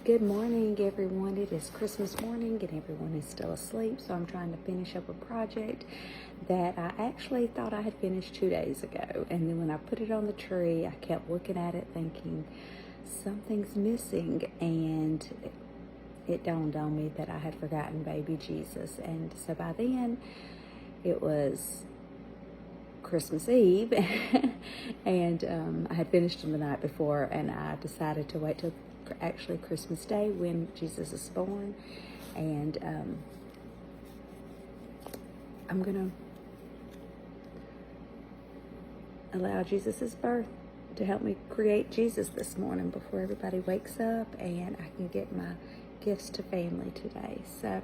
Good morning, everyone. It is Christmas morning and everyone is still asleep, so I'm trying to finish up a project that I actually thought I had finished 2 days ago. And then when I put it on the tree, I kept looking at it thinking something's missing, and it dawned on me that I had forgotten baby Jesus. And so by then it was Christmas Eve and I had finished them the night before, and I decided to wait till actually Christmas Day when Jesus is born. And I'm gonna allow Jesus's birth to help me create Jesus this morning before everybody wakes up, and I can get my gifts to family today. So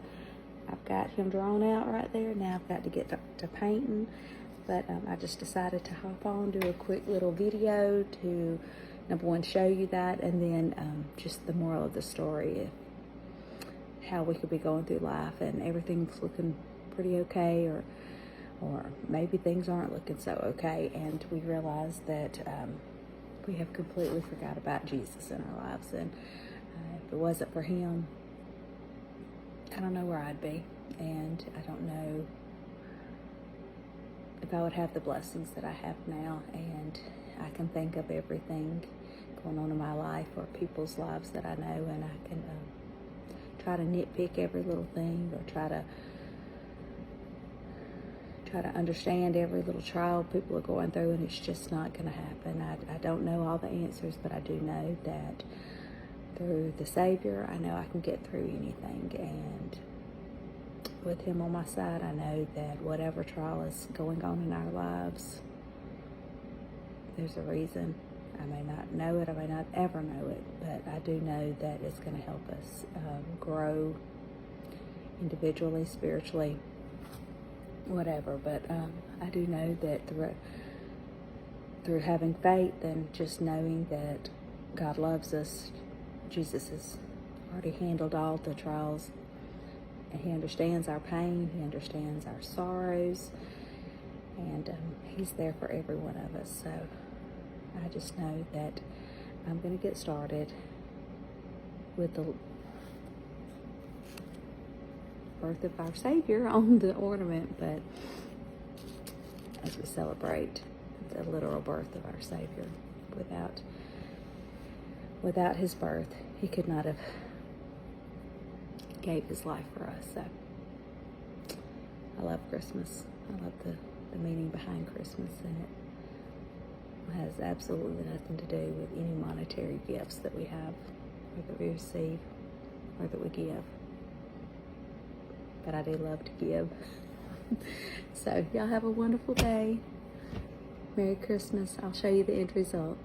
I've got him drawn out right there. Now I've got to get to painting, but I just decided to hop on, do a quick little video to, number one, show you that, and then just the moral of the story, how we could be going through life and everything's looking pretty okay, or maybe things aren't looking so okay, and we realize that we have completely forgot about Jesus in our lives. And if it wasn't for him, I don't know where I'd be, and I don't know if I would have the blessings that I have now. And I can think of everything going on in my life or people's lives that I know, and I can try to nitpick every little thing, or try to understand every little trial people are going through, and it's just not going to happen. I don't know all the answers, but I do know that through the Savior, I know I can get through anything. And with him on my side, I know that whatever trial is going on in our lives, there's a reason. I may not know it, I may not ever know it, but I do know that it's going to help us grow individually, spiritually, whatever. But I do know that through having faith and just knowing that God loves us, Jesus has already handled all the trials, and he understands our pain, he understands our sorrows, and he's there for every one of us. So I just know that I'm going to get started with the birth of our Savior on the ornament, but as we celebrate the literal birth of our Savior, without his birth, he could not have gave his life for us. So I love Christmas. I love the meaning behind Christmas, and it has absolutely nothing to do with any monetary gifts that we have, or that we receive, or that we give. But I do love to give. So y'all have a wonderful day. Merry Christmas. I'll show you the end result.